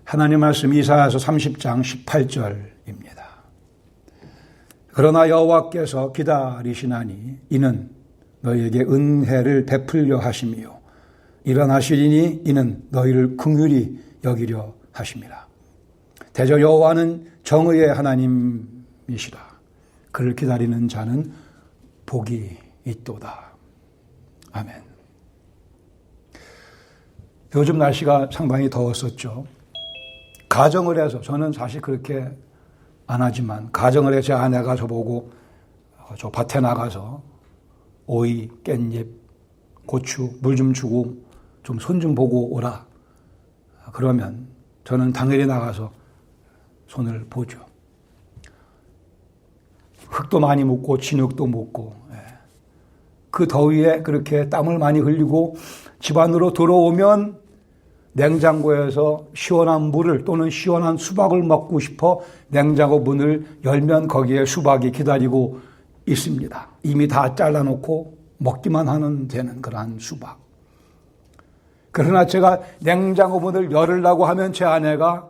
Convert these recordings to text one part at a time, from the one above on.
하나님 말씀 이사야서 30장 18절입니다. 그러나 여호와께서 기다리시나니 이는 너희에게 은혜를 베풀려 하심이요 일어나시리니 이는 너희를 긍휼히 여기려 하심이라. 대저 여호와는 정의의 하나님이시라. 그를 기다리는 자는 복이 있도다. 아멘. 요즘 날씨가 상당히 더웠었죠. 가정을 해서, 저는 사실 그렇게 안 하지만 가정을 해서 제 아내가 저보고 저 밭에 나가서 오이, 깻잎, 고추 물 좀 주고 좀 손 좀 보고 오라. 그러면 저는 당연히 나가서 손을 보죠. 흙도 많이 묻고 진흙도 묻고 그 더위에 그렇게 땀을 많이 흘리고 집 안으로 들어오면 냉장고에서 시원한 물을 또는 시원한 수박을 먹고 싶어 냉장고 문을 열면 거기에 수박이 기다리고 있습니다. 이미 다 잘라놓고 먹기만 하는 되는 그러한 수박. 그러나 제가 냉장고 문을 열으려고 하면 제 아내가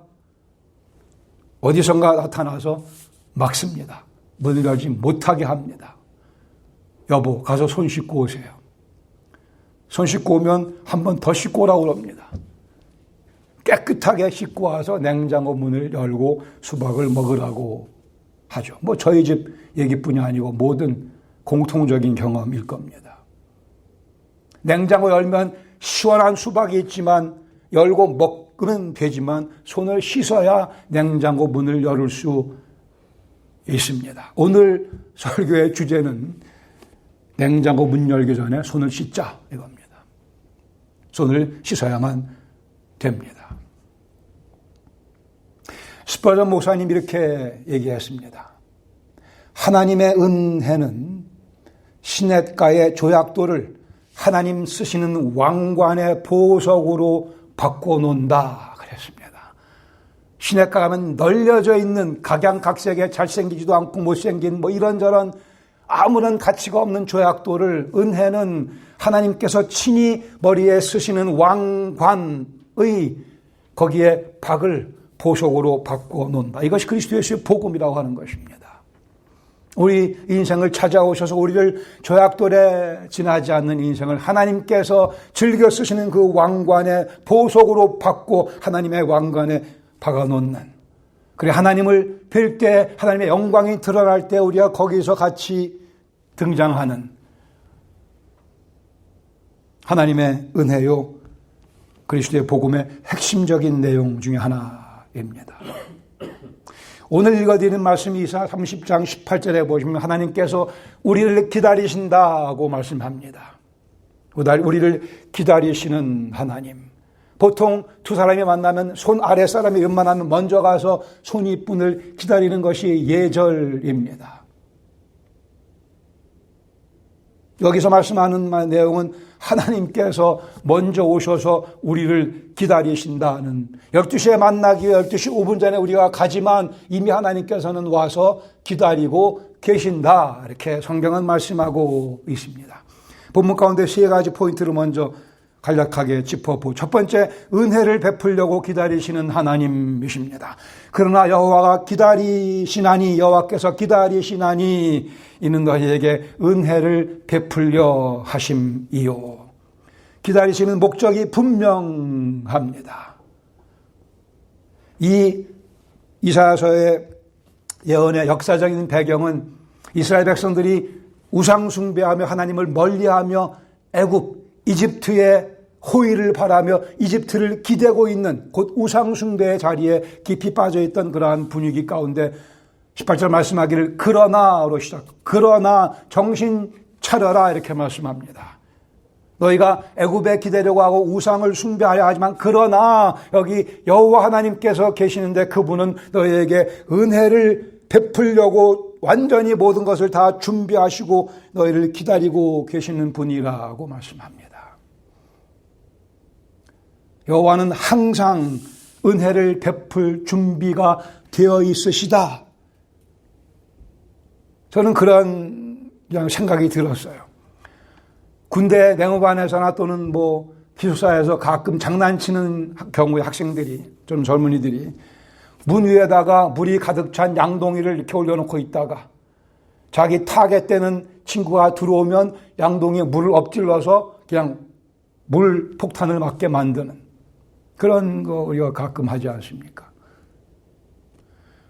어디선가 나타나서 막습니다. 문을 열지 못하게 합니다. 여보, 가서 손 씻고 오세요. 손 씻고 오면 한 번 더 씻고 오라고 그럽니다. 깨끗하게 씻고 와서 냉장고 문을 열고 수박을 먹으라고 하죠. 뭐 저희 집 얘기뿐이 아니고 모든 공통적인 경험일 겁니다. 냉장고 열면 시원한 수박이 있지만 열고 먹으면 되지만 손을 씻어야 냉장고 문을 열을 수 있습니다. 오늘 설교의 주제는 냉장고 문 열기 전에 손을 씻자 이겁니다. 손을 씻어야만 됩니다. 스퍼전 목사님이 이렇게 얘기했습니다. 하나님의 은혜는 시냇가의 조약돌을 하나님 쓰시는 왕관의 보석으로 바꿔놓는다 그랬습니다. 시냇가 가면 널려져 있는 각양각색의 잘생기지도 않고 못생긴 뭐 이런저런 아무런 가치가 없는 조약돌을 은혜는 하나님께서 친히 머리에 쓰시는 왕관의 거기에 박을 보석으로 바꿔놓는다. 이것이 그리스도 예수의 복음이라고 하는 것입니다. 우리 인생을 찾아오셔서 우리를 조약돌에 지나지 않는 인생을 하나님께서 즐겨 쓰시는 그 왕관의 보석으로 받고 하나님의 왕관에 박아놓는, 그래 하나님을 뵐 때 하나님의 영광이 드러날 때 우리가 거기서 같이 등장하는 하나님의 은혜요 그리스도의 복음의 핵심적인 내용 중에 하나입니다. 오늘 읽어드리는 말씀이 이사야 30장 18절에 보시면 하나님께서 우리를 기다리신다고 말씀합니다. 우리를 기다리시는 하나님. 보통 두 사람이 만나면 손 아래 사람이 웬만하면 먼저 가서 손윗분을 기다리는 것이 예절입니다. 여기서 말씀하는 내용은 하나님께서 먼저 오셔서 우리를 기다리신다는, 12시에 만나기 위해 12시 5분 전에 우리가 가지만 이미 하나님께서는 와서 기다리고 계신다. 이렇게 성경은 말씀하고 있습니다. 본문 가운데 세 가지 포인트를 먼저 간략하게 짚어보고, 첫 번째, 은혜를 베풀려고 기다리시는 하나님이십니다. 그러나 여호와가 기다리시나니, 여호와께서 기다리시나니 이는 너희에게 은혜를 베풀려 하심이요. 기다리시는 목적이 분명합니다. 이 이사야서의 예언의 역사적인 배경은 이스라엘 백성들이 우상 숭배하며 하나님을 멀리하며 애굽 이집트의 호의를 바라며 이집트를 기대고 있는 곧 우상 숭배의 자리에 깊이 빠져있던 그러한 분위기 가운데 18절 말씀하기를 그러나로 시작, 그러나 정신 차려라 이렇게 말씀합니다. 너희가 애굽에 기대려고 하고 우상을 숭배하려 하지만 그러나 여기 여호와 하나님께서 계시는데 그분은 너희에게 은혜를 베풀려고 완전히 모든 것을 다 준비하시고 너희를 기다리고 계시는 분이라고 말씀합니다. 여호와는 항상 은혜를 베풀 준비가 되어 있으시다. 저는 그런 생각이 들었어요. 군대 냉후반에서나 또는 기숙사에서 가끔 장난치는 경우에 학생들이 좀 젊은이들이 문 위에다가 물이 가득 찬 양동이를 이렇게 올려놓고 있다가 자기 타겟 되는 친구가 들어오면 양동이에 물을 엎질러서 그냥 물 폭탄을 맞게 만드는 그런 거 우리가 가끔 하지 않습니까?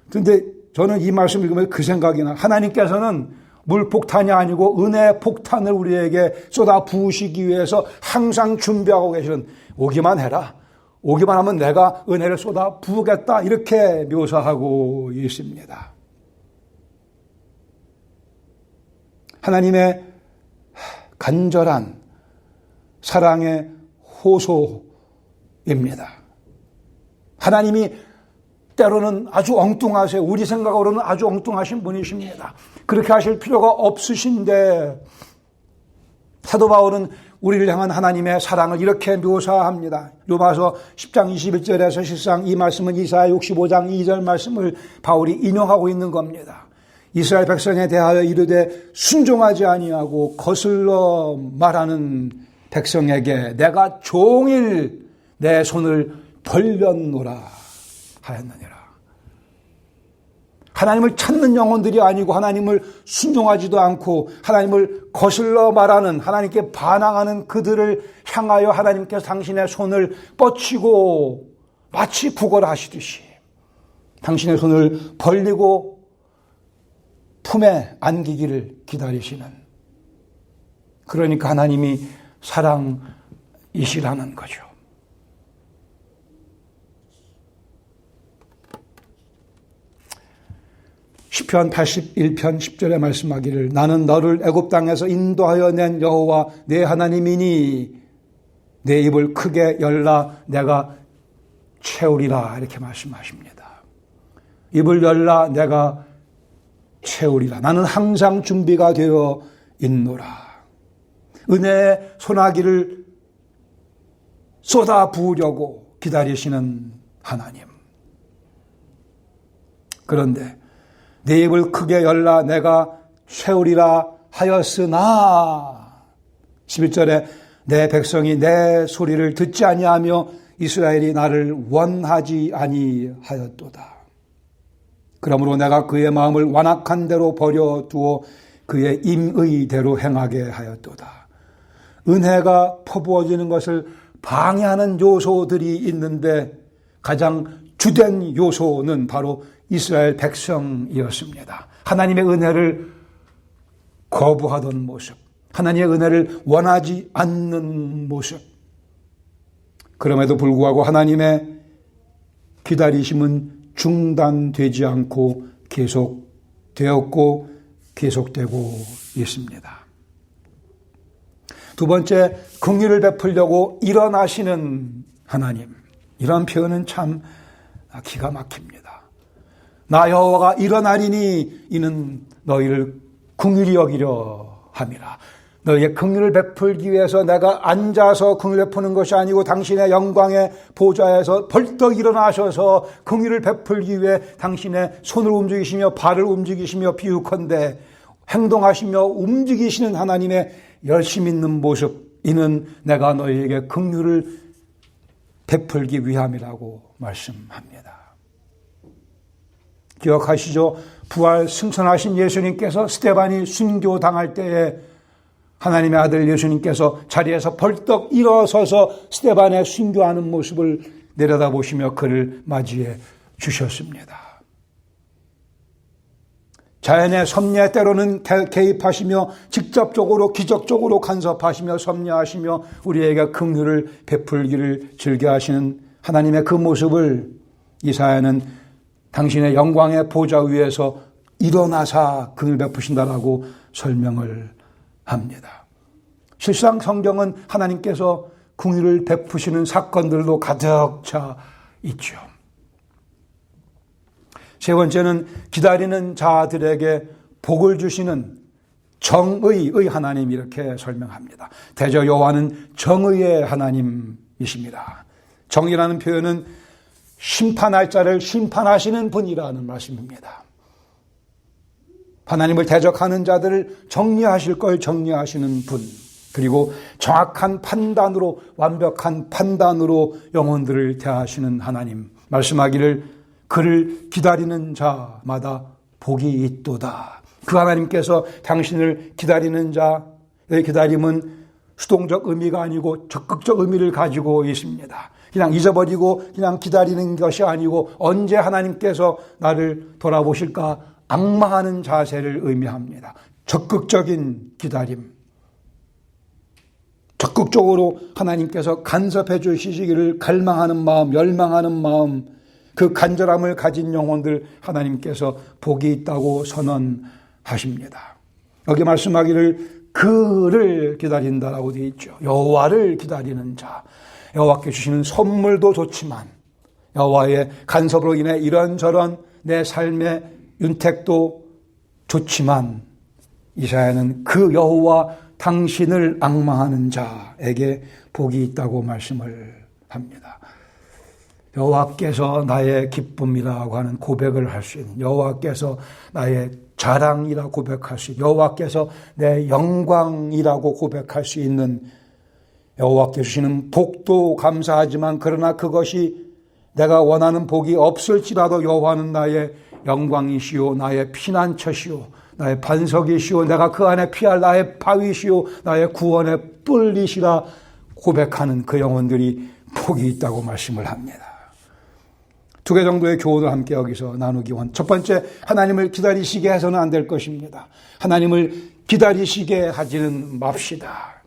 그런데 저는 이 말씀 읽으면서 그 생각이 나. 하나님께서는 물 폭탄이 아니고 은혜 폭탄을 우리에게 쏟아 부으시기 위해서 항상 준비하고 계시는, 오기만 해라, 오기만 하면 내가 은혜를 쏟아 부으겠다, 이렇게 묘사하고 있습니다. 하나님의 간절한 사랑의 호소입니다. 하나님이 때로는 아주 엉뚱하세요. 우리 생각으로는 아주 엉뚱하신 분이십니다. 그렇게 하실 필요가 없으신데 사도 바울은 우리를 향한 하나님의 사랑을 이렇게 묘사합니다. 로마서 10장 21절에서 실상 이 말씀은 이사야 65장 2절 말씀을 바울이 인용하고 있는 겁니다. 이스라엘 백성에 대하여 이르되 순종하지 아니하고 거슬러 말하는 백성에게 내가 종일 내 손을 벌렸노라 하였느니라. 하나님을 찾는 영혼들이 아니고 하나님을 순종하지도 않고 하나님을 거슬러 말하는, 하나님께 반항하는 그들을 향하여 하나님께서 당신의 손을 뻗치고 마치 구걸하시듯이 당신의 손을 벌리고 품에 안기기를 기다리시는, 그러니까 하나님이 사랑이시라는 거죠. 시편 81편 10절에 말씀하기를 나는 너를 애굽 땅에서 인도하여 낸 여호와 내 하나님이니 내 입을 크게 열라 내가 채우리라, 이렇게 말씀하십니다. 입을 열라 내가 채우리라. 나는 항상 준비가 되어 있노라. 은혜의 소나기를 쏟아 부으려고 기다리시는 하나님. 그런데 내 입을 크게 열라 내가 채우리라 하였으나 11절에 내 백성이 내 소리를 듣지 아니하며 이스라엘이 나를 원하지 아니하였도다. 그러므로 내가 그의 마음을 완악한 대로 버려두어 그의 임의대로 행하게 하였도다. 은혜가 퍼부어지는 것을 방해하는 요소들이 있는데 가장 주된 요소는 바로 이스라엘 백성이었습니다. 하나님의 은혜를 거부하던 모습, 하나님의 은혜를 원하지 않는 모습. 그럼에도 불구하고 하나님의 기다리심은 중단되지 않고 계속되었고 계속되고 있습니다. 두 번째, 긍휼을 베풀려고 일어나시는 하나님. 이런 표현은 참 기가 막힙니다. 나 여호와가 일어나리니 이는 너희를 긍휼히 여기려 함이라. 너희의 긍휼을 베풀기 위해서 내가 앉아서 긍휼을 베푸는 것이 아니고 당신의 영광의 보좌에서 벌떡 일어나셔서 긍휼을 베풀기 위해 당신의 손을 움직이시며 발을 움직이시며 비유컨대 행동하시며 움직이시는 하나님의 열심 있는 모습, 이는 내가 너희에게 긍휼을 베풀기 위함이라고 말씀합니다. 기억하시죠? 부활 승천하신 예수님께서 스데반이 순교당할 때에 하나님의 아들 예수님께서 자리에서 벌떡 일어서서 스데반의 순교하는 모습을 내려다보시며 그를 맞이해 주셨습니다. 자연의 섭리에 때로는 개입하시며 직접적으로 기적적으로 간섭하시며 섭리하시며 우리에게 긍휼을 베풀기를 즐겨하시는 하나님의 그 모습을 이사야는 당신의 영광의 보좌 위에서 일어나사 긍휼 베푸신다라고 설명을 합니다. 실상 성경은 하나님께서 긍휼을 베푸시는 사건들로 가득 차 있죠. 세 번째는 기다리는 자들에게 복을 주시는 정의의 하나님, 이렇게 설명합니다. 대저 여호와는 정의의 하나님이십니다. 정의라는 표현은 심판할 자를 심판하시는 분이라는 말씀입니다. 하나님을 대적하는 자들을 정리하실 걸 정리하시는 분, 그리고 정확한 판단으로, 완벽한 판단으로 영혼들을 대하시는 하나님, 말씀하기를 그를 기다리는 자마다 복이 있도다. 그 하나님께서 당신을 기다리는 자의 기다림은 수동적 의미가 아니고 적극적 의미를 가지고 있습니다. 그냥 잊어버리고 그냥 기다리는 것이 아니고 언제 하나님께서 나를 돌아보실까 앙망하는 자세를 의미합니다. 적극적인 기다림. 적극적으로 하나님께서 간섭해 주시기를 갈망하는 마음, 열망하는 마음, 그 간절함을 가진 영혼들 하나님께서 복이 있다고 선언하십니다. 여기 말씀하기를 그를 기다린다라고 되어 있죠. 여호와를 기다리는 자. 여호와께 주시는 선물도 좋지만 여호와의 간섭으로 인해 이런저런 내 삶의 윤택도 좋지만 이사야는 그 여호와 당신을 앙망하는 자에게 복이 있다고 말씀을 합니다. 여호와께서 나의 기쁨이라고 하는 고백을 할 수 있는, 여호와께서 나의 자랑이라 고백할 수 있는, 여호와께서 내 영광이라고 고백할 수 있는, 여호와께 주시는 복도 감사하지만 그러나 그것이 내가 원하는 복이 없을지라도 여호와는 나의 영광이시오, 나의 피난처시오, 나의 반석이시오, 내가 그 안에 피할 나의 바위시오, 나의 구원의 뿔이시라 고백하는 그 영혼들이 복이 있다고 말씀을 합니다. 두 개 정도의 교훈을 함께 여기서 나누기 원. 첫 번째, 하나님을 기다리시게 해서는 안 될 것입니다. 하나님을 기다리시게 하지는 맙시다.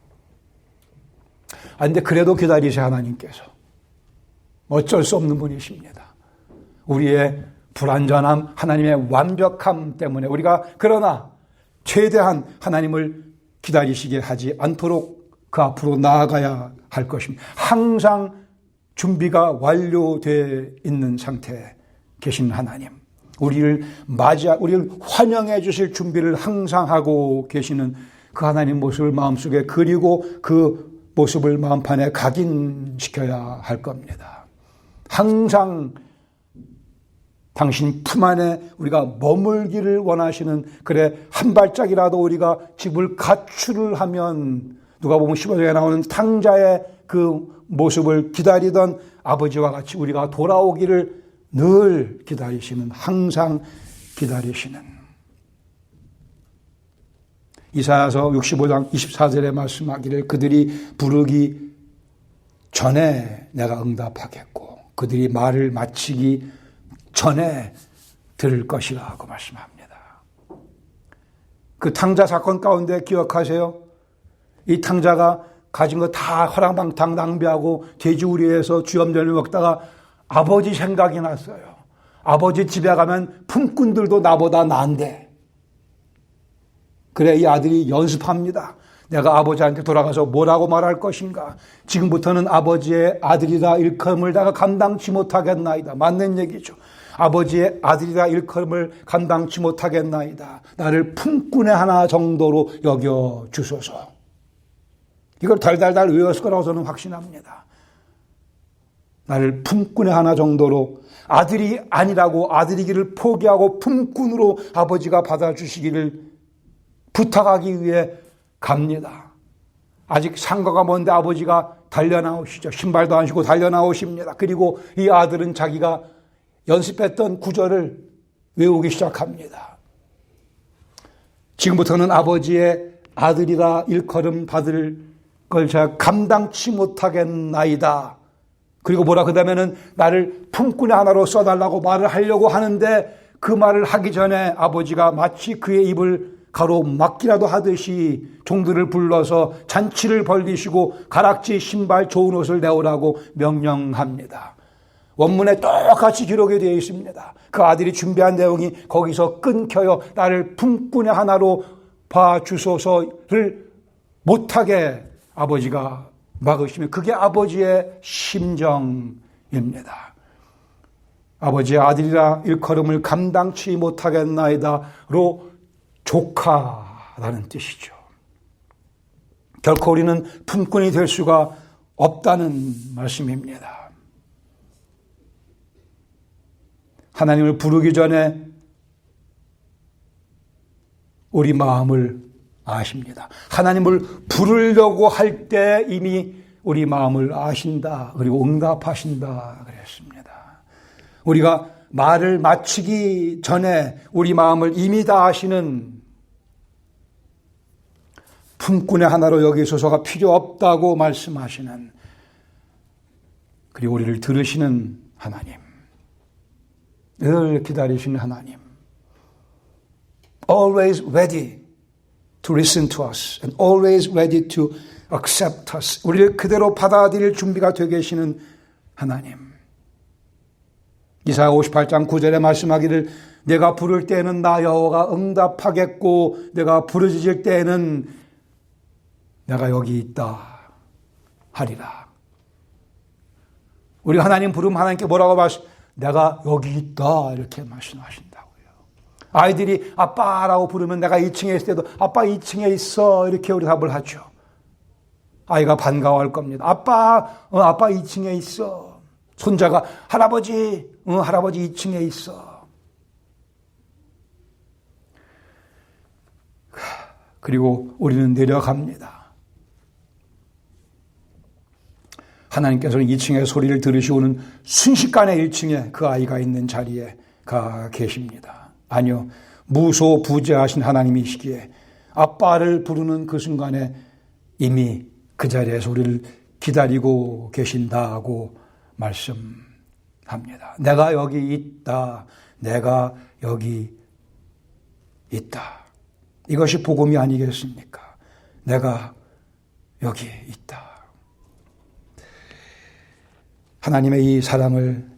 근데 그래도 기다리세요, 하나님께서. 어쩔 수 없는 분이십니다. 우리의 불완전함, 하나님의 완벽함 때문에 우리가 그러나 최대한 하나님을 기다리시게 하지 않도록 그 앞으로 나아가야 할 것입니다. 항상 준비가 완료되어 있는 상태에 계신 하나님. 우리를 환영해 주실 준비를 항상 하고 계시는 그 하나님 모습을 마음속에 그리고 그 모습을 마음판에 각인시켜야 할 겁니다. 항상 당신 품 안에 우리가 머물기를 원하시는, 그래 한 발짝이라도 우리가 집을 가출을 하면 누가복음 15장에 나오는 탕자의 그 모습을 기다리던 아버지와 같이 우리가 돌아오기를 늘 기다리시는, 항상 기다리시는. 이사야서 65장 24절에 말씀하기를 그들이 부르기 전에 내가 응답하겠고 그들이 말을 마치기 전에 들을 것이라고 말씀합니다. 그 탕자 사건 가운데 기억하세요? 이 탕자가 가진 거 다 허랑방탕 낭비하고 돼지우리에서 쥐염전을 먹다가 아버지 생각이 났어요. 아버지 집에 가면 품꾼들도 나보다 나은데. 그래 이 아들이 연습합니다. 내가 아버지한테 돌아가서 뭐라고 말할 것인가. 지금부터는 아버지의 아들이다 일컬음을 내가 감당치 못하겠나이다. 맞는 얘기죠. 아버지의 아들이다 일컬음을 감당치 못하겠나이다. 나를 품꾼의 하나 정도로 여겨주소서. 이걸 달달달 외웠을 거라고 저는 확신합니다. 나를 품꾼의 하나 정도로, 아들이 아니라고 아들이기를 포기하고 품꾼으로 아버지가 받아주시기를 부탁하기 위해 갑니다. 아직 상가가 먼데 아버지가 달려나오시죠. 신발도 안 신고 달려나오십니다. 그리고 이 아들은 자기가 연습했던 구절을 외우기 시작합니다. 지금부터는 아버지의 아들이라 일컬음 받을 걸 제가 감당치 못하겠나이다. 그리고 뭐라 그다음에는 나를 품꾼의 하나로 써달라고 말을 하려고 하는데 그 말을 하기 전에 아버지가 마치 그의 입을 가로막기라도 하듯이 종들을 불러서 잔치를 벌리시고 가락지, 신발, 좋은 옷을 내오라고 명령합니다. 원문에 똑같이 기록이 되어 있습니다. 그 아들이 준비한 내용이 거기서 끊겨요. 나를 품꾼의 하나로 봐주소서를 못하게 아버지가 막으시면 그게 아버지의 심정입니다. 아버지의 아들이라 일컬음을 감당치 못하겠나이다로 조카라는 뜻이죠. 결코 우리는 품꾼이 될 수가 없다는 말씀입니다. 하나님을 부르기 전에 우리 마음을 아십니다. 하나님을 부르려고 할 때 이미 우리 마음을 아신다. 그리고 응답하신다 그랬습니다. 우리가 말을 마치기 전에 우리 마음을 이미 다 아시는 품꾼의 하나로 여기소서가 필요 없다고 말씀하시는, 그리고 우리를 들으시는 하나님, 늘 기다리시는 하나님, always ready to listen to us and always ready to accept us. 우리를 그대로 받아들일 준비가 되어 계시는 하나님. 이사야 58장 9절에 말씀하기를 내가 부를 때에는 나 여호와가 응답하겠고 내가 부르짖을 때에는 내가 여기 있다 하리라. 우리 하나님 부르면 하나님께 뭐라고 내가 여기 있다 이렇게 말씀하신다고요. 아이들이 아빠라고 부르면 내가 2층에 있을 때도 아빠 2층에 있어 이렇게 우리 답을 하죠. 아이가 반가워할 겁니다. 아빠 2층에 있어. 손자가 할아버지 2층에 있어. 그리고 우리는 내려갑니다. 하나님께서는 2층의 소리를 들으시고는 순식간에 1층에 그 아이가 있는 자리에 가 계십니다. 아니요, 무소부재하신 하나님이시기에 아빠를 부르는 그 순간에 이미 그 자리에서 우리를 기다리고 계신다고 말씀합니다. 내가 여기 있다. 내가 여기 있다. 이것이 복음이 아니겠습니까? 내가 여기 있다. 하나님의 이 사랑을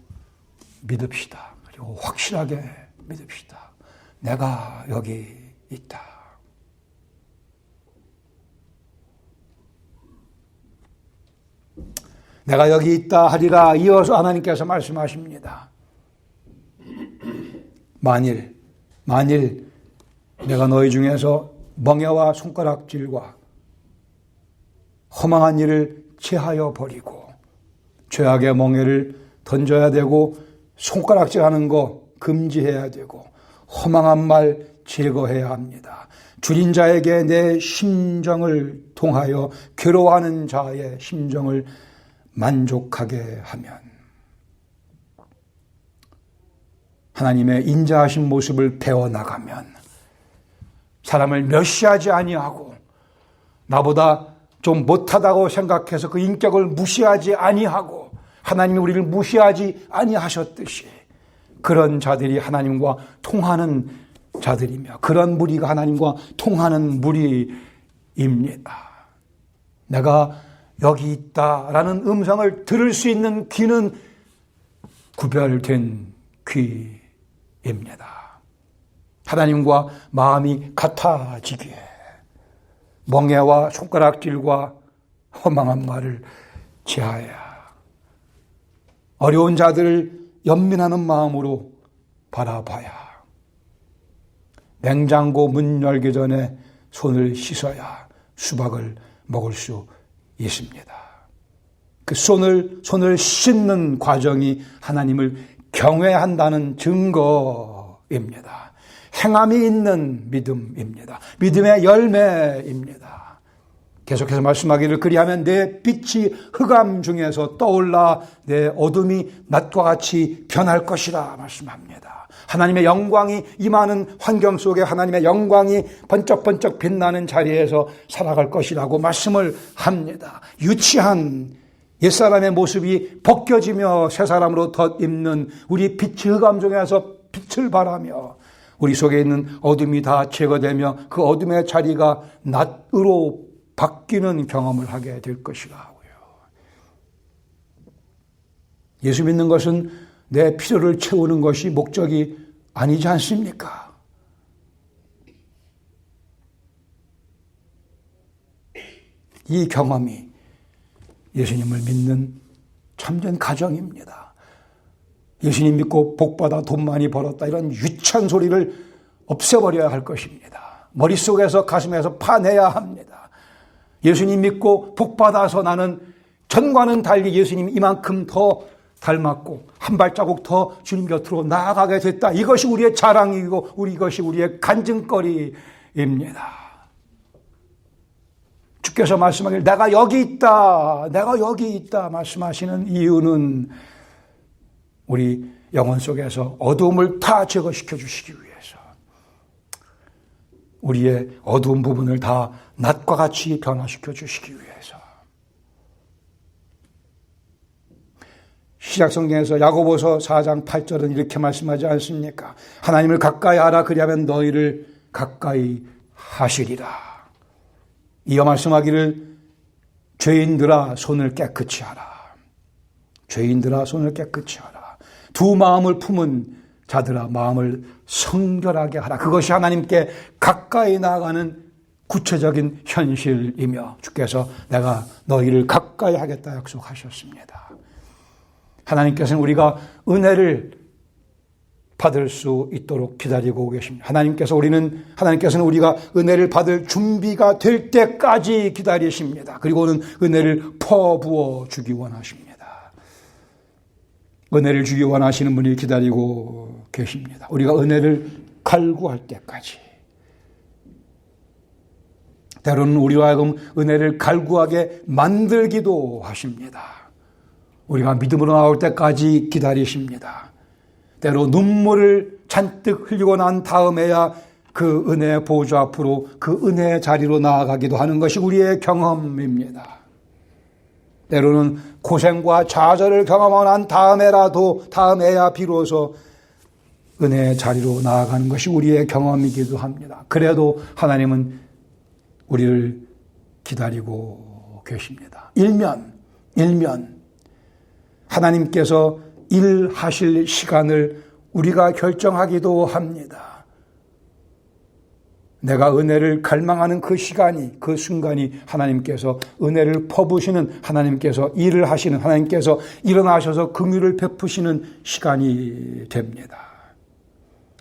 믿읍시다. 그리고 확실하게 믿읍시다. 내가 여기 있다. 내가 여기 있다 하리라. 이어서 하나님께서 말씀하십니다. 만일 내가 너희 중에서 멍에와 손가락질과 허망한 일을 제하여 버리고 죄악의 멍에를 던져야 되고 손가락질하는 거 금지해야 되고 허망한 말 제거해야 합니다. 줄인 자에게 내 심정을 통하여 괴로워하는 자의 심정을 만족하게 하면 하나님의 인자하신 모습을 배워나가면 사람을 멸시하지 아니하고 나보다 좀 못하다고 생각해서 그 인격을 무시하지 아니하고 하나님이 우리를 무시하지 아니하셨듯이 그런 자들이 하나님과 통하는 자들이며 그런 무리가 하나님과 통하는 무리입니다. 내가 여기 있다라는 음성을 들을 수 있는 귀는 구별된 귀입니다. 하나님과 마음이 같아지기에 멍에와 손가락질과 허망한 말을 제하여야 어려운 자들을 연민하는 마음으로 바라봐야 냉장고 문 열기 전에 손을 씻어야 수박을 먹을 수 있습니다. 그 손을 씻는 과정이 하나님을 경외한다는 증거입니다. 행함이 있는 믿음입니다. 믿음의 열매입니다. 계속해서 말씀하기를 그리하면 내 빛이 흑암 중에서 떠올라 내 어둠이 낮과 같이 변할 것이라 말씀합니다. 하나님의 영광이 임하는 환경 속에 하나님의 영광이 번쩍번쩍 빛나는 자리에서 살아갈 것이라고 말씀을 합니다. 유치한 옛사람의 모습이 벗겨지며 새 사람으로 덧입는 우리 빛이 흑암 중에서 빛을 발하며 우리 속에 있는 어둠이 다 제거되며 그 어둠의 자리가 낮으로 바뀌는 경험을 하게 될 것이라고요. 예수 믿는 것은 내 필요를 채우는 것이 목적이 아니지 않습니까? 이 경험이 예수님을 믿는 참된 가정입니다. 예수님 믿고 복받아 돈 많이 벌었다 이런 유치한 소리를 없애버려야 할 것입니다. 머릿속에서 가슴에서 파내야 합니다. 예수님 믿고 복받아서 나는 전과는 달리 예수님 이만큼 더 닮았고 한 발자국 더 주님 곁으로 나아가게 됐다. 이것이 우리의 자랑이고 이것이 우리의 간증거리입니다. 주께서 말씀하기를 내가 여기 있다 말씀하시는 이유는 우리 영혼 속에서 어두움을 다 제거시켜 주시기 위해서 우리의 어두운 부분을 다 낮과 같이 변화시켜 주시기 위해서 시작성경에서 야고보서 4장 8절은 이렇게 말씀하지 않습니까? 하나님을 가까이 하라 그리하면 너희를 가까이 하시리라. 이어 말씀하기를 죄인들아 손을 깨끗이 하라. 죄인들아 손을 깨끗이 하라. 두 마음을 품은 자들아 마음을 성결하게 하라. 그것이 하나님께 가까이 나아가는 구체적인 현실이며 주께서 내가 너희를 가까이 하겠다 약속하셨습니다. 하나님께서는 우리가 은혜를 받을 수 있도록 기다리고 계십니다. 하나님께서는 우리가 은혜를 받을 준비가 될 때까지 기다리십니다. 그리고는 은혜를 퍼부어 주기 원하십니다. 은혜를 주기 원하시는 분이 기다리고 계십니다. 우리가 은혜를 갈구할 때까지. 때로는 우리와 하여금 은혜를 갈구하게 만들기도 하십니다. 우리가 믿음으로 나올 때까지 기다리십니다. 때로 눈물을 잔뜩 흘리고 난 다음에야 그 은혜의 보좌 앞으로 그 은혜의 자리로 나아가기도 하는 것이 우리의 경험입니다. 때로는 고생과 좌절을 경험하고 난 다음에야 비로소 은혜의 자리로 나아가는 것이 우리의 경험이기도 합니다. 그래도 하나님은 우리를 기다리고 계십니다. 일면 하나님께서 일하실 시간을 우리가 결정하기도 합니다. 내가 은혜를 갈망하는 그 시간이, 그 순간이 하나님께서 은혜를 퍼부시는, 하나님께서 일을 하시는, 하나님께서 일어나셔서 긍휼을 베푸시는 시간이 됩니다.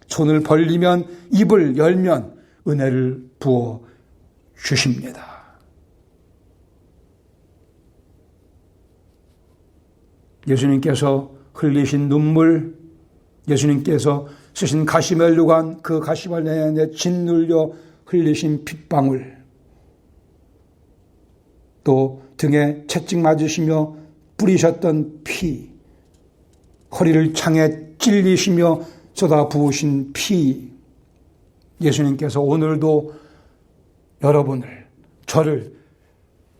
손을 벌리면, 입을 열면 은혜를 부어 주십니다. 예수님께서 흘리신 눈물, 예수님께서 쓰신 가시멜루관, 그 가시멜루관에 짓눌려 흘리신 핏방울, 또 등에 채찍 맞으시며 뿌리셨던 피, 허리를 창에 찔리시며 쏟아 부으신 피, 예수님께서 오늘도 여러분을, 저를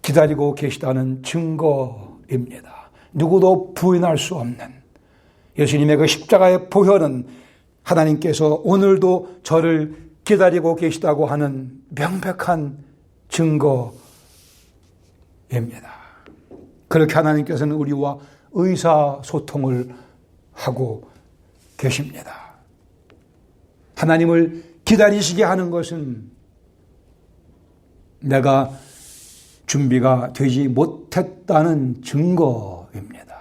기다리고 계시다는 증거입니다. 누구도 부인할 수 없는 예수님의 그 십자가의 보혈은 하나님께서 오늘도 저를 기다리고 계시다고 하는 명백한 증거입니다. 그렇게 하나님께서는 우리와 의사소통을 하고 계십니다. 하나님을 기다리시게 하는 것은 내가 준비가 되지 못했다는 증거입니다.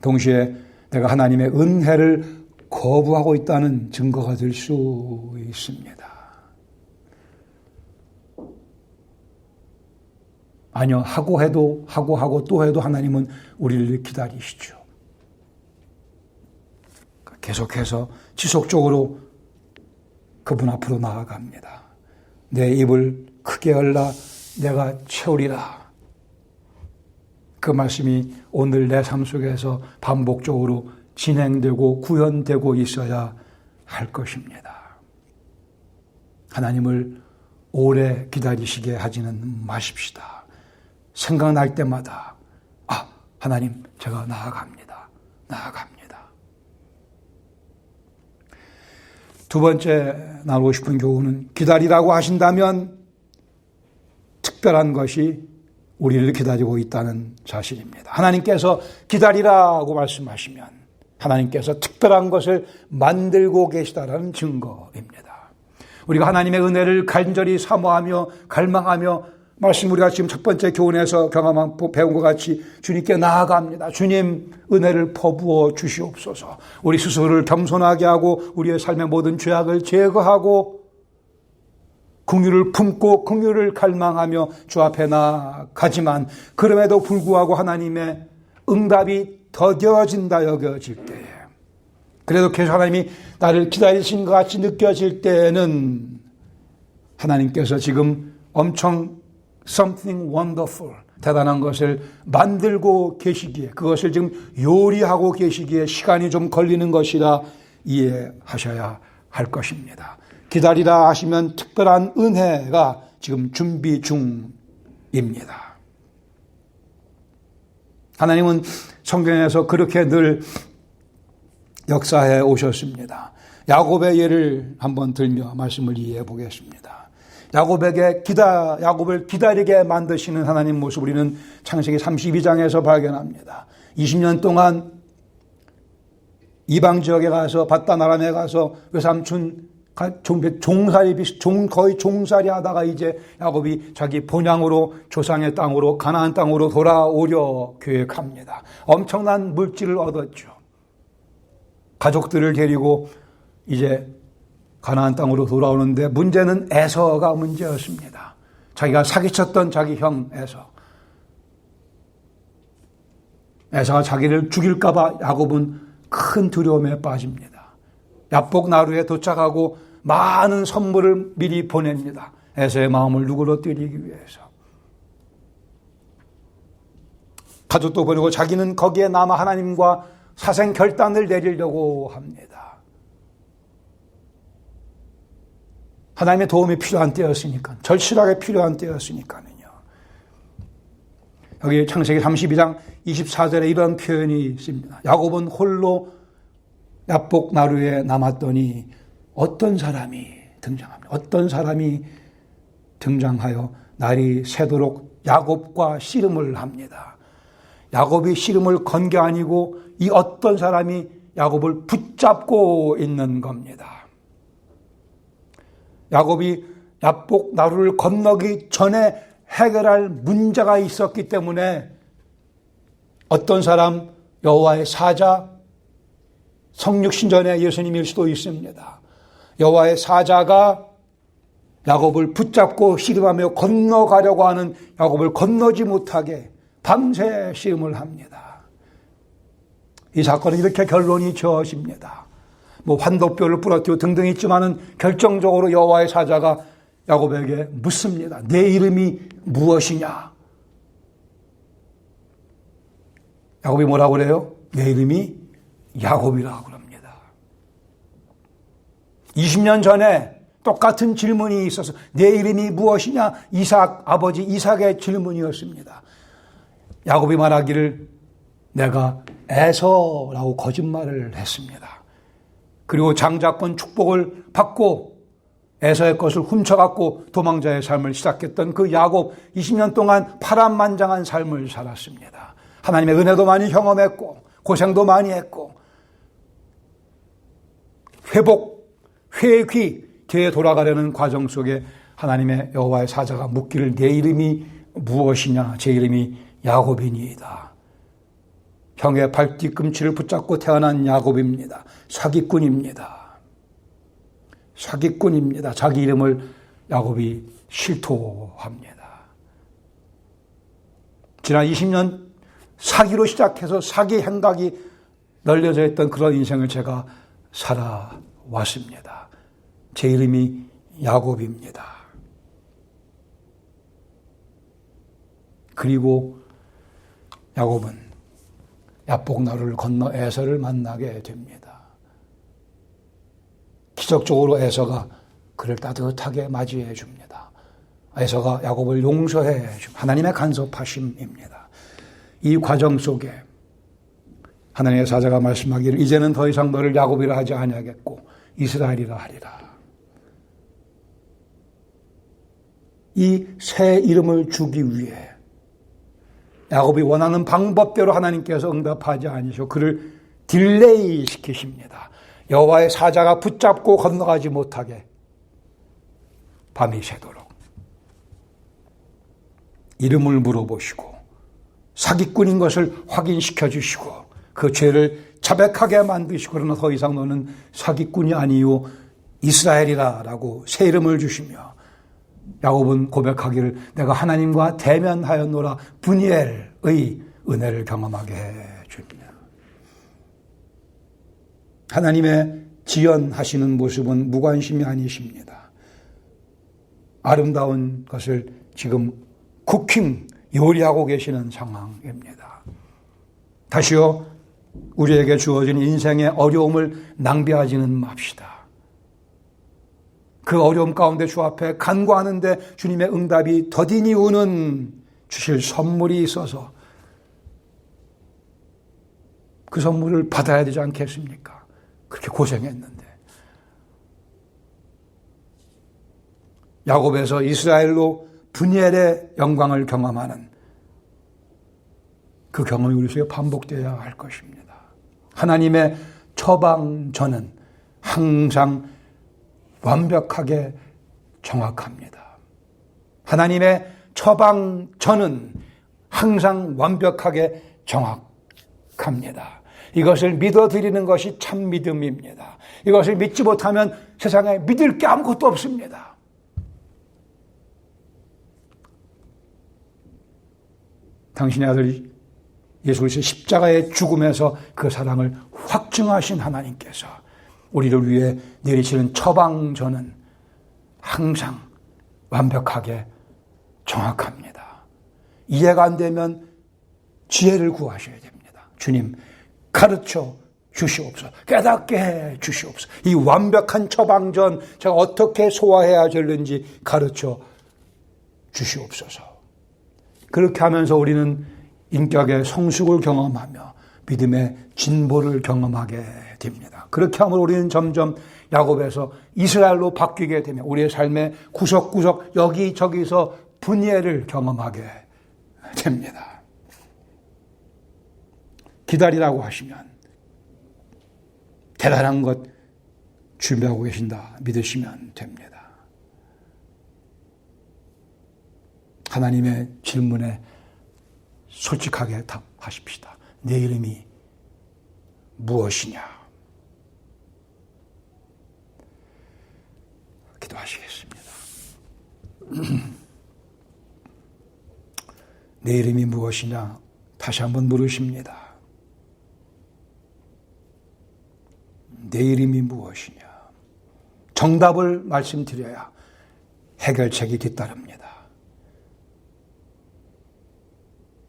동시에 내가 하나님의 은혜를 거부하고 있다는 증거가 될 수 있습니다. 아니요, 하고 또 해도 하나님은 우리를 기다리시죠. 계속해서 지속적으로 그분 앞으로 나아갑니다. 내 입을 크게 열라 내가 채우리라. 그 말씀이 오늘 내 삶 속에서 반복적으로 진행되고 구현되고 있어야 할 것입니다. 하나님을 오래 기다리시게 하지는 마십시다. 생각날 때마다 하나님 제가 나아갑니다. 두 번째 나누고 싶은 교훈은 기다리라고 하신다면 특별한 것이 우리를 기다리고 있다는 사실입니다. 하나님께서 기다리라고 말씀하시면 하나님께서 특별한 것을 만들고 계시다라는 증거입니다. 우리가 하나님의 은혜를 간절히 사모하며 갈망하며 말씀 우리가 지금 첫 번째 교훈에서 배운 것 같이 주님께 나아갑니다. 주님 은혜를 퍼부어 주시옵소서. 우리 스스로를 겸손하게 하고 우리의 삶의 모든 죄악을 제거하고 긍휼을 품고 긍휼을 갈망하며 주 앞에 나아가지만 그럼에도 불구하고 하나님의 응답이 더뎌진다 여겨질 때에 그래도 계속 하나님이 나를 기다리신 것 같이 느껴질 때에는 하나님께서 지금 엄청 something wonderful, 대단한 것을 만들고 계시기에, 그것을 지금 요리하고 계시기에 시간이 좀 걸리는 것이라 이해하셔야 할 것입니다. 기다리라 하시면 특별한 은혜가 지금 준비 중입니다. 하나님은 성경에서 그렇게 늘 역사해 오셨습니다. 야곱의 예를 한번 들며 말씀을 이해해 보겠습니다. 야곱을 기다리게 만드시는 하나님 모습 우리는 창세기 32장에서 발견합니다. 20년 동안 이방 지역에 가서 바단 아람에 가서 외삼촌 거의 종살이 하다가 이제 야곱이 자기 본향으로 조상의 땅으로 가나안 땅으로 돌아오려 계획합니다. 엄청난 물질을 얻었죠. 가족들을 데리고 이제 가나안 땅으로 돌아오는데 문제는 에서가 문제였습니다. 자기가 사기쳤던 자기 형 에서가 자기를 죽일까 봐 야곱은 큰 두려움에 빠집니다. 야복 나루에 도착하고 많은 선물을 미리 보냅니다. 에서의 마음을 누그러뜨리기 위해서. 가족도 보내고 자기는 거기에 남아 하나님과 사생 결단을 내리려고 합니다. 하나님의 도움이 필요한 때였으니까, 절실하게 필요한 때였으니까요. 여기 창세기 32장 24절에 이런 표현이 있습니다. 야곱은 홀로 야복 나루에 남았더니 어떤 사람이 등장합니다. 어떤 사람이 등장하여 날이 새도록 야곱과 씨름을 합니다. 야곱이 씨름을 건 게 아니고 이 어떤 사람이 야곱을 붙잡고 있는 겁니다. 야곱이 야복 나루를 건너기 전에 해결할 문제가 있었기 때문에 어떤 사람, 여호와의 사자, 성육신전의 예수님일 수도 있습니다. 여호와의 사자가 야곱을 붙잡고 씨름하며 건너가려고 하는 야곱을 건너지 못하게 밤새 씨름을 합니다. 이 사건은 이렇게 결론이 지어집니다. 환도뼈를 부러뜨리고 등등 있지만은 결정적으로 여호와의 사자가 야곱에게 묻습니다. 내 이름이 무엇이냐? 야곱이 뭐라고 그래요? 내 이름이 야곱이라고 그럽니다. 20년 전에 똑같은 질문이 있어서 내 이름이 무엇이냐? 아버지 이삭의 질문이었습니다. 야곱이 말하기를 내가 에서라고 거짓말을 했습니다. 그리고 장자권 축복을 받고 에서의 것을 훔쳐갖고 도망자의 삶을 시작했던 그 야곱, 20년 동안 파란만장한 삶을 살았습니다. 하나님의 은혜도 많이 경험했고 고생도 많이 했고 회귀 뒤에 돌아가려는 과정 속에 하나님의 여호와의 사자가 묻기를 내 이름이 무엇이냐? 제 이름이 야곱이니이다. 형의 발뒤꿈치를 붙잡고 태어난 야곱입니다. 사기꾼입니다. 자기 이름을 야곱이 실토합니다. 지난 20년 사기로 시작해서 사기 행각이 널려져 있던 그런 인생을 제가 살아왔습니다. 제 이름이 야곱입니다. 그리고 야곱은 야복 나루를 건너 에서를 만나게 됩니다. 기적적으로 에서가 그를 따뜻하게 맞이해 줍니다. 에서가 야곱을 용서해 줍니다. 하나님의 간섭하심입니다. 이 과정 속에 하나님의 사자가 말씀하기를 이제는 더 이상 너를 야곱이라 하지 아니하겠고 이스라엘이라 하리라. 이 새 이름을 주기 위해 야곱이 원하는 방법대로 하나님께서 응답하지 않으시고 그를 딜레이 시키십니다. 여호와의 사자가 붙잡고 건너가지 못하게 밤이 새도록 이름을 물어보시고 사기꾼인 것을 확인시켜 주시고 그 죄를 자백하게 만드시고 그러나 더 이상 너는 사기꾼이 아니요 이스라엘이라라고 새 이름을 주시며 야곱은 고백하기를 내가 하나님과 대면하였노라 분이엘의 은혜를 경험하게 해줍니다. 하나님의 지연하시는 모습은 무관심이 아니십니다. 아름다운 것을 지금 쿠킹 요리하고 계시는 상황입니다. 다시요, 우리에게 주어진 인생의 어려움을 낭비하지는 맙시다. 그 어려움 가운데 주 앞에 간구하는데 주님의 응답이 더딘 이유는 주실 선물이 있어서 그 선물을 받아야 되지 않겠습니까? 그렇게 고생했는데. 야곱에서 이스라엘로 분이엘의 영광을 경험하는 그 경험이 우리 속에 반복되어야 할 것입니다. 하나님의 처방전은 항상 완벽하게 정확합니다. 하나님의 처방전은 항상 완벽하게 정확합니다. 이것을 믿어드리는 것이 참 믿음입니다. 이것을 믿지 못하면 세상에 믿을 게 아무것도 없습니다. 당신의 아들 예수 그리스도의 십자가의 죽음에서 그 사랑을 확증하신 하나님께서 우리를 위해 내리시는 처방전은 항상 완벽하게 정확합니다. 이해가 안 되면 지혜를 구하셔야 됩니다. 주님, 가르쳐 주시옵소서. 깨닫게 해 주시옵소서. 이 완벽한 처방전 제가 어떻게 소화해야 되는지 가르쳐 주시옵소서. 그렇게 하면서 우리는 인격의 성숙을 경험하며 믿음의 진보를 경험하게 됩니다. 그렇게 하면 우리는 점점 야곱에서 이스라엘로 바뀌게 되며 우리의 삶의 구석구석 여기저기서 분이엘을 경험하게 됩니다. 기다리라고 하시면 대단한 것 준비하고 계신다 믿으시면 됩니다. 하나님의 질문에 솔직하게 답하십시다. 내 이름이 무엇이냐? 기도하시겠습니다. 내 이름이 무엇이냐? 다시 한번 물으십니다. 내 이름이 무엇이냐? 정답을 말씀드려야 해결책이 뒤따릅니다.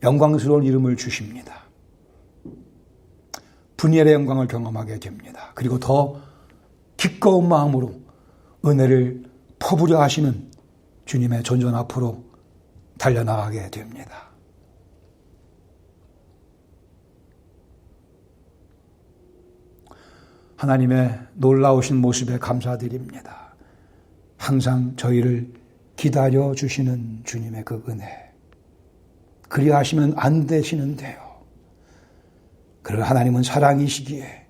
영광스러운 이름을 주십니다. 분이엘의 영광을 경험하게 됩니다. 그리고 더 기꺼운 마음으로 은혜를 퍼부려 하시는 주님의 전전 앞으로 달려나가게 됩니다. 하나님의 놀라우신 모습에 감사드립니다. 항상 저희를 기다려 주시는 주님의 그 은혜. 그리하시면 안 되시는데요. 그리고 하나님은 사랑이시기에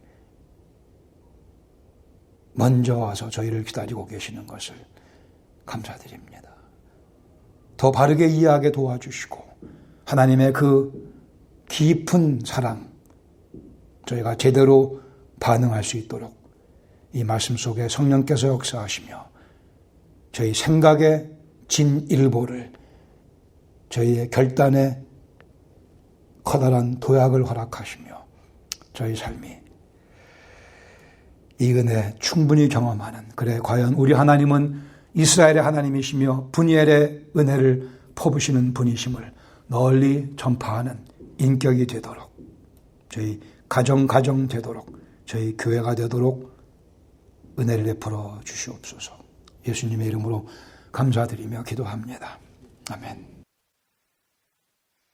먼저 와서 저희를 기다리고 계시는 것을 감사드립니다. 더 바르게 이해하게 도와주시고 하나님의 그 깊은 사랑 저희가 제대로 반응할 수 있도록 이 말씀 속에 성령께서 역사하시며 저희 생각의 진일보를 저희의 결단에 커다란 도약을 허락하시며 저희 삶이 이 은혜 충분히 경험하는 그래 과연 우리 하나님은 이스라엘의 하나님이시며 분이엘의 은혜를 퍼부시는 분이심을 널리 전파하는 인격이 되도록 저희 가정 되도록 저희 교회가 되도록 은혜를 베풀어 주시옵소서. 예수님의 이름으로 감사드리며 기도합니다. 아멘.